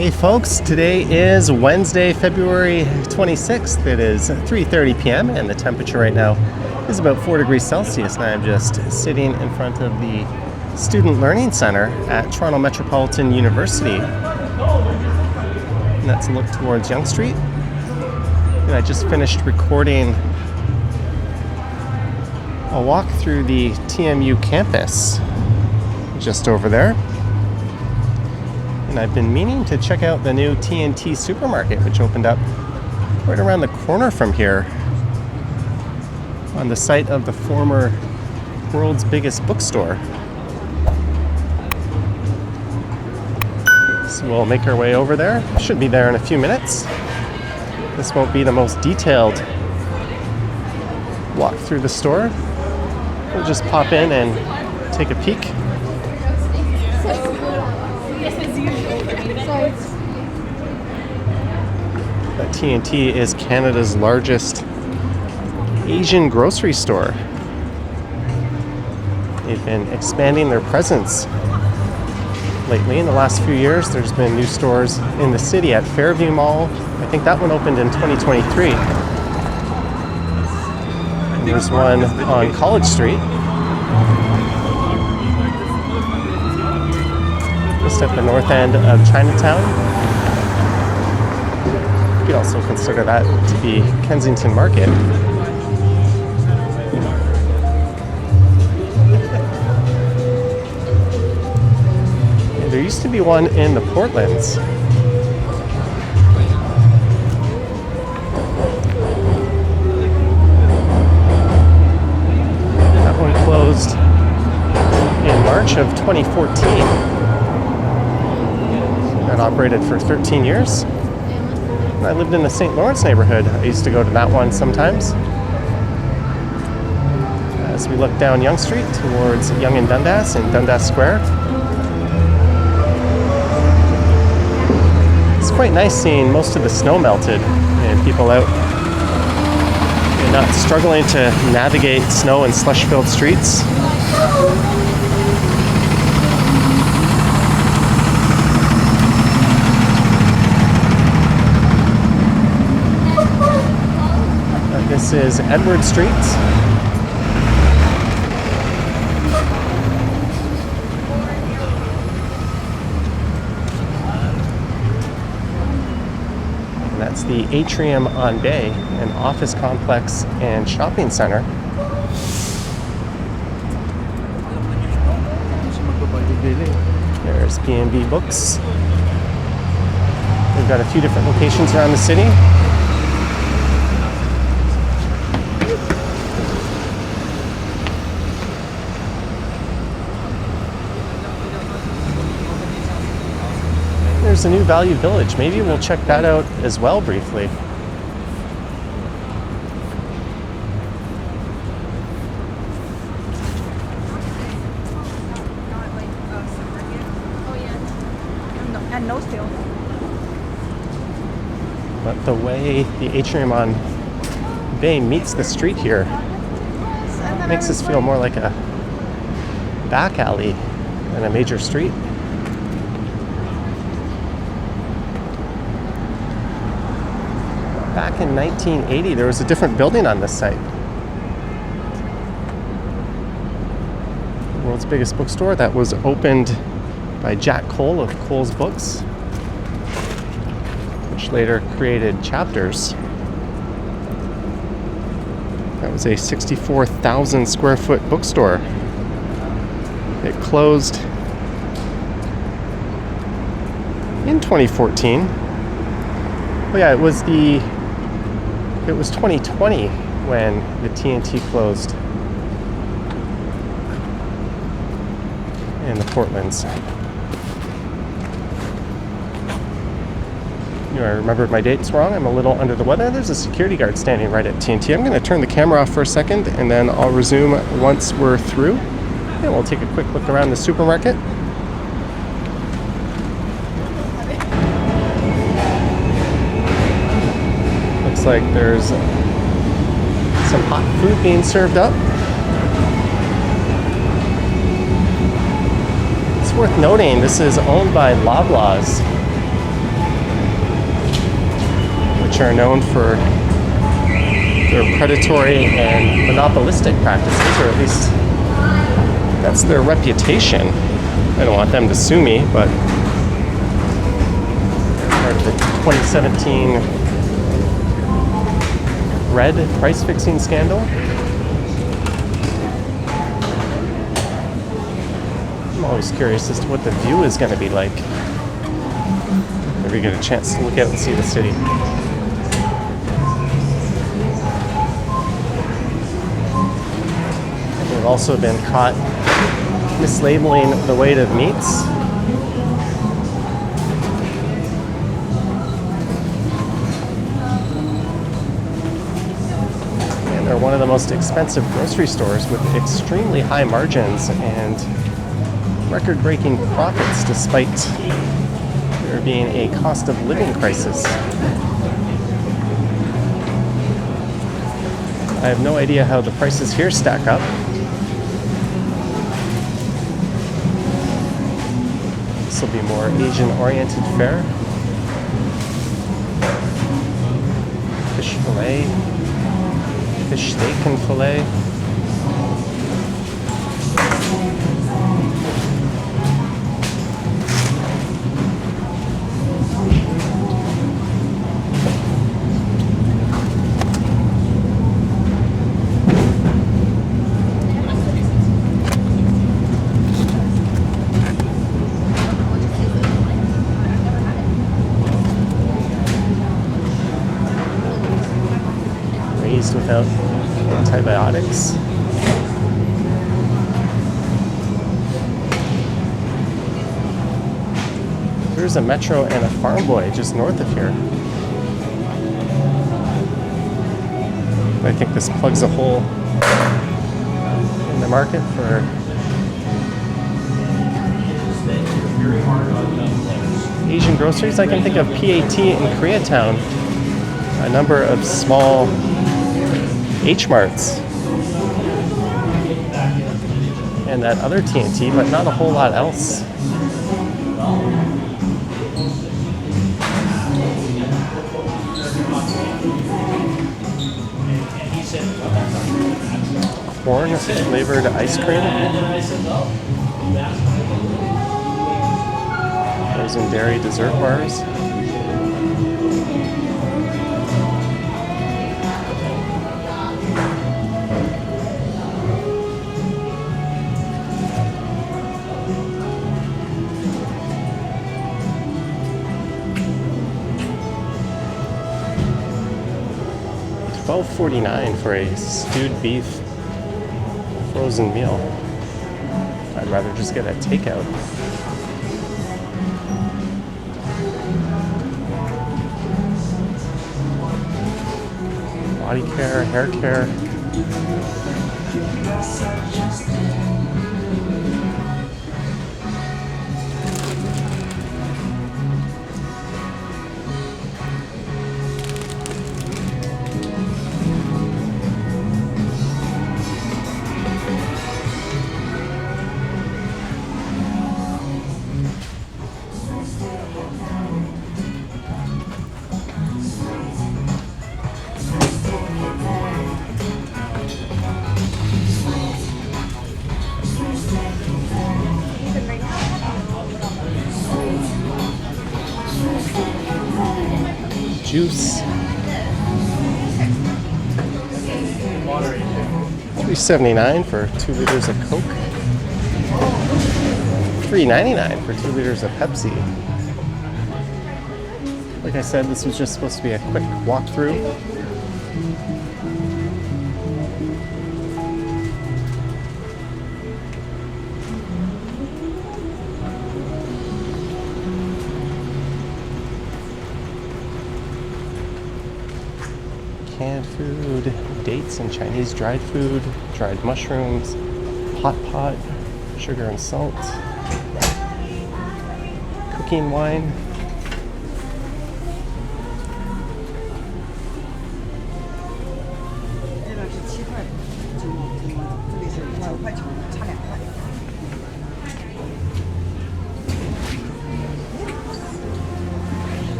Hey folks, today is Wednesday, February 26th. It is 3:30 p.m. and the temperature right now is about 4 degrees Celsius. And I'm just sitting in front of the Student Learning Center at Toronto Metropolitan University. And that's a look towards Yonge Street. And I just finished recording a walk through the TMU campus just over there. And I've been meaning to check out the new T&T Supermarket, which opened up right around the corner from here on the site of the former world's biggest bookstore. So we'll make our way over there. Should be there in a few minutes. This won't be the most detailed walk through the store. We'll just pop in and take a peek. T&T is Canada's largest Asian grocery store. They've been expanding their presence lately. In the last few years, there's been new stores in the city at Fairview Mall. I think that one opened in 2023. And there's one on College Street, just at the north end of Chinatown. You could also consider that to be Kensington Market. And there used to be one in the Portlands. That one closed in March of 2014. That operated for 13 years. I lived in the St. Lawrence neighborhood. I used to go to that one sometimes. As we look down Yonge Street towards Yonge and Dundas and Dundas Square. It's quite nice seeing most of the snow melted and people out and not struggling to navigate snow and slush-filled streets. This is Edward Street. And that's the Atrium on Bay, an office complex and shopping center. There's B&B Books. We've got a few different locations around the city. There's a new Value Village. Maybe we'll check that out as well briefly. But the way the Atrium on Bay meets the street here makes us feel more like a back alley than a major street. Back in 1980, there was a different building on this site. The world's biggest bookstore that was opened by Jack Cole of Cole's Books, which later created Chapters. That was a 64,000 square foot bookstore. It closed in 2014. Oh yeah, it was 2020 when the T&T closed in the Portlands. I remembered my dates wrong. I'm a little under the weather. There's a security guard standing right at T&T. I'm going to turn the camera off for a second and then I'll resume once we're through. And we'll take a quick look around the supermarket. Looks like there's some hot food being served up. It's worth noting this is owned by Loblaws. which are known for their predatory and monopolistic practices, or at least that's their reputation. I don't want them to sue me, but they're part of the 2017 Red price fixing scandal. I'm always curious as to what the view is going to be like. Maybe get a chance to look out and see the city. We've also been caught mislabeling the weight of meats. And they're one of the most expensive grocery stores with extremely high margins and record-breaking profits despite there being a cost of living crisis. I have no idea how the prices here stack up. This will be more Asian-oriented fare. Fish fillet, fish steak and fillet. Without antibiotics. There's a Metro and a Farm Boy just north of here. I think this plugs a hole in the market for Asian groceries. I can think of PAT in Koreatown, a number of small H-Marts and that other T&T, but not a whole lot else. Corn flavored ice cream. Frozen dairy dessert bars. $12.49 for a stewed beef frozen meal. I'd rather just get a takeout. Body care, hair care. Juice. $3.79 for 2 liters of Coke. $3.99 for 2 liters of Pepsi. Like I said, this was just supposed to be a quick walkthrough. Canned food, dates and Chinese dried food, dried mushrooms, hot pot, sugar and salt, cooking wine.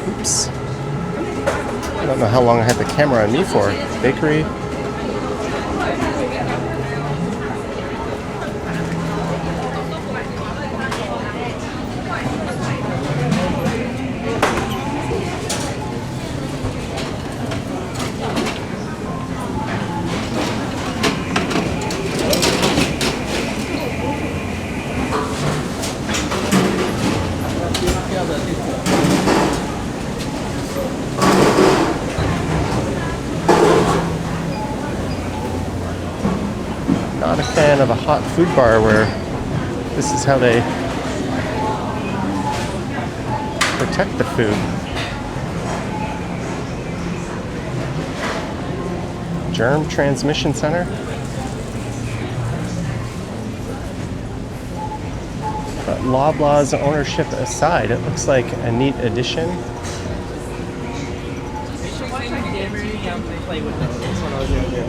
Oops. I don't know how long I had the camera on me for. Bakery. Not a fan of a hot food bar where this is how they protect the food. Germ Transmission Center. But Loblaws ownership aside, it looks like a neat addition.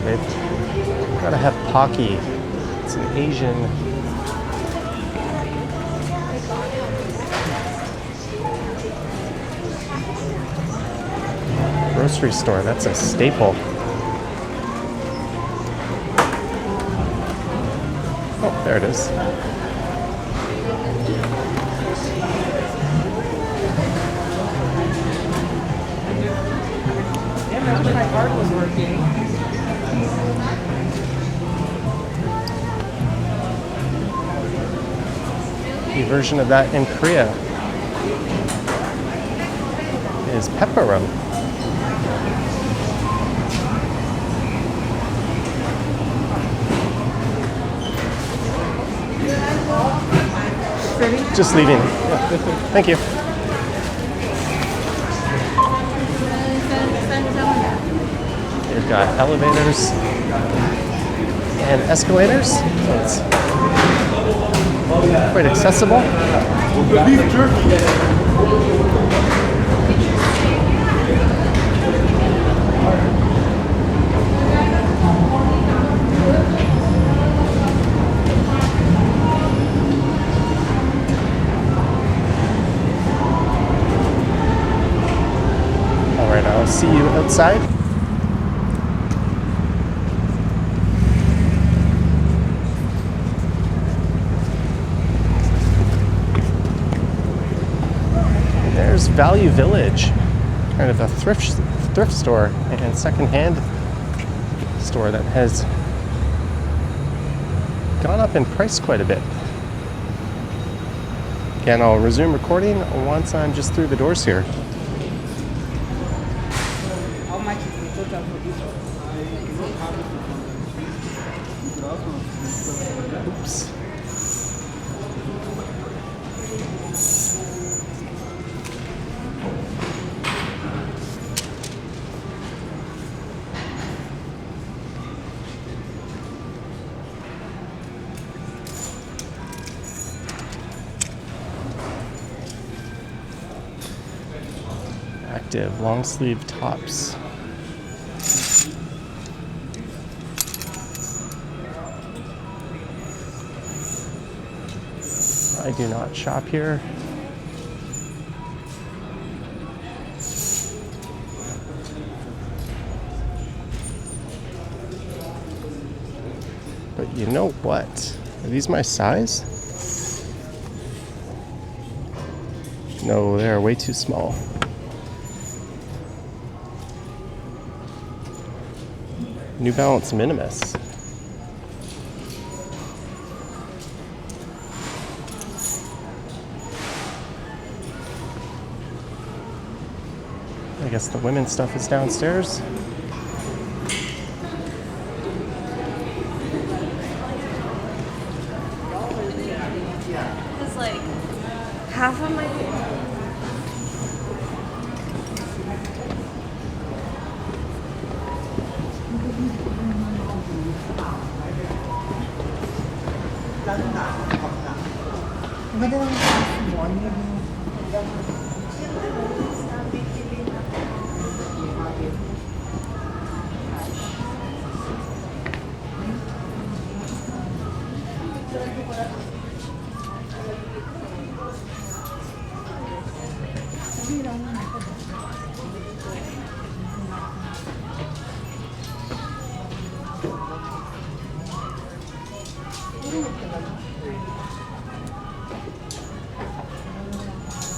They've got to have Pocky. It's an Asian. Grocery store, that's a staple. Oh, there it is. My card was working. The version of that in Korea is pepperoni. Just leaving. Yeah. Thank you. You've got elevators and escalators, so it's quite accessible. Beef jerky. All right, I'll see you outside. There's Value Village, kind of a thrift store and secondhand store that has gone up in price quite a bit. Again, I'll resume recording once I'm just through the doors here. How much is the total for this one? Oops. Active long sleeve tops. I do not shop here. But you know what? Are these my size? No, they're way too small. New Balance Minimus. I guess the women's stuff is downstairs. It's like half of my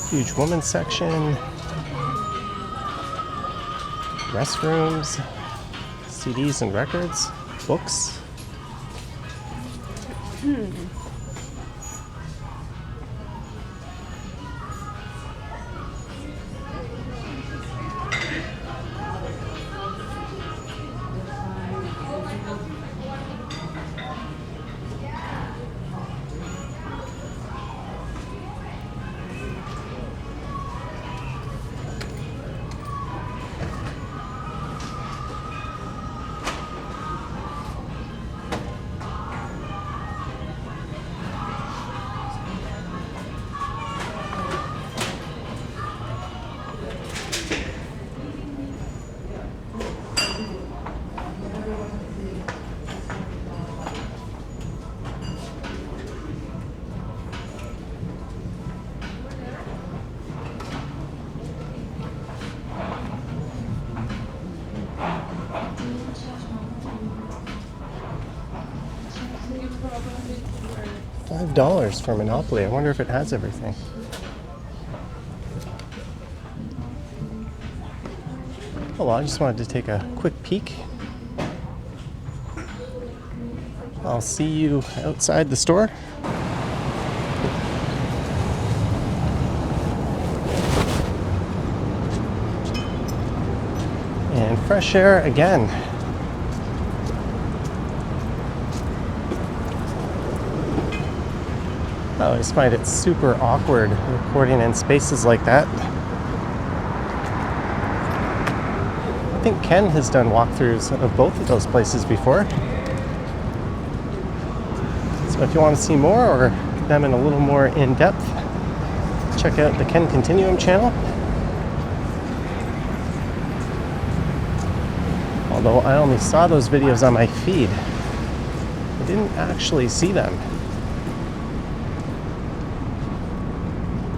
Huge women's section. Restrooms. CDs and records. Books. $5 for Monopoly. I wonder if it has everything. Oh well, I just wanted to take a quick peek. I'll see you outside the store. And fresh air again. I always find it super awkward recording in spaces like that. I think Ken has done walkthroughs of both of those places before. So if you want to see more or them in a little more in-depth, check out the Ken Continuum channel. Although I only saw those videos on my feed, I didn't actually see them.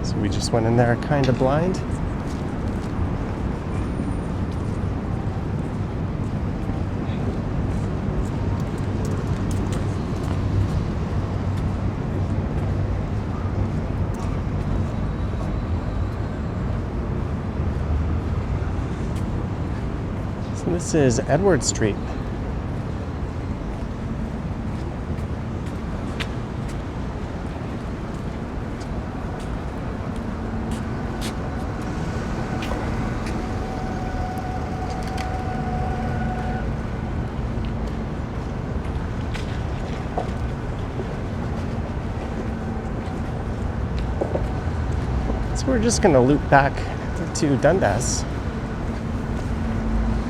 So we just went in there kind of blind. So this is Edward Street. So we're just going to loop back to Dundas,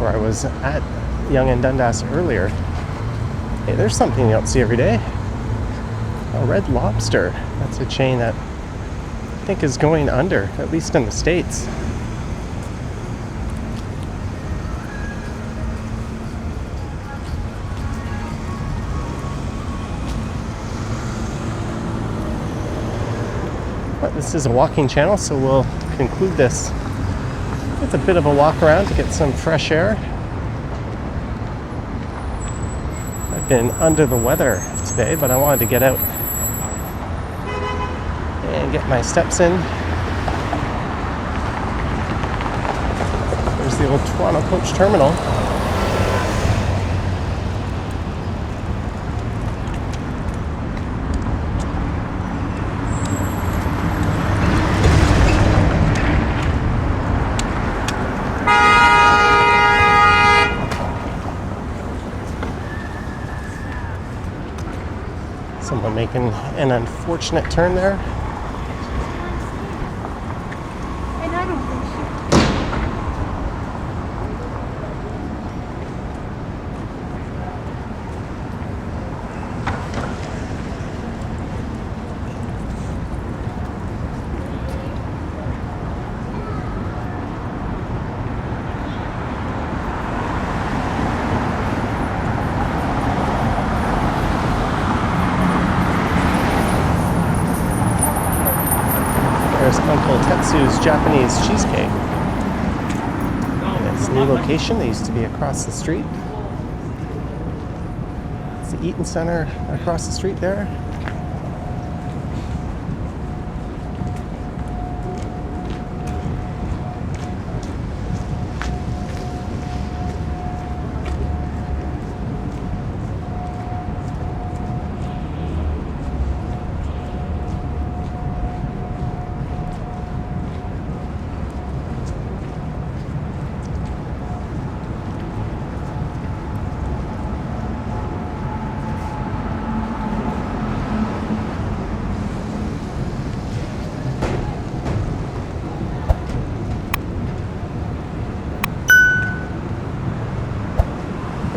where I was at Yonge and Dundas earlier. Hey, there's something you don't see every day. A Red Lobster. That's a chain that I think is going under, at least in the States. But this is a walking channel, so we'll conclude this with a bit of a walk around to get some fresh air. I've been under the weather today, but I wanted to get out and get my steps in. There's the old Toronto Coach Terminal. Someone making an unfortunate turn there. And I don't think she. There's Uncle Tetsu's Japanese cheesecake. And its new location, they used to be across the street. It's the Eaton Center across the street there.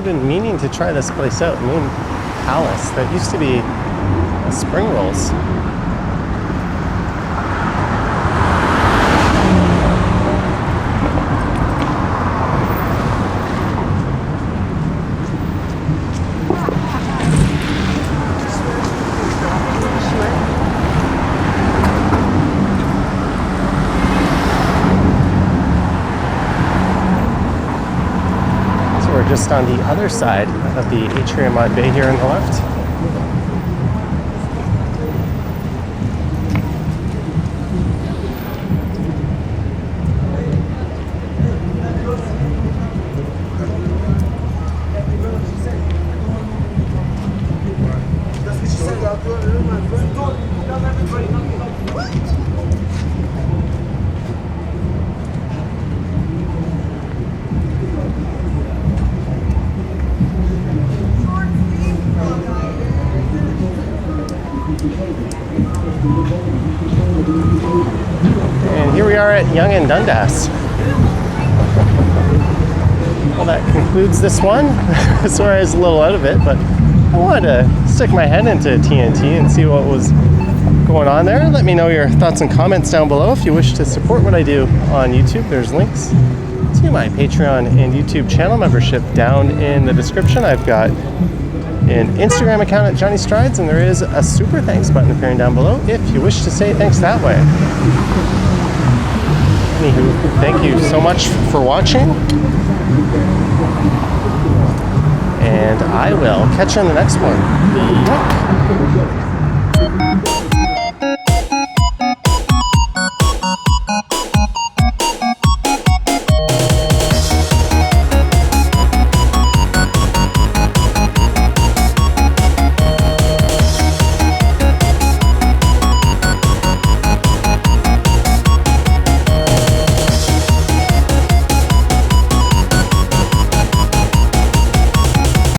I've been meaning to try this place out, Moon Palace. That used to be Spring Rolls. We're just on the other side of the atrium on bay here on the left. And here we are at Yonge and Dundas. Well, that concludes this one. Sorry I was a little out of it, but I wanted to stick my head into T&T and see what was going on there. Let me know your thoughts and comments down below. If you wish to support what I do on YouTube, there's links to my Patreon and YouTube channel membership down in the description. I've got an Instagram account at Johnny Strides, and there is a super thanks button appearing down below if you wish to say thanks that way. Anywho, thank you so much for watching, and I will catch you on the next one.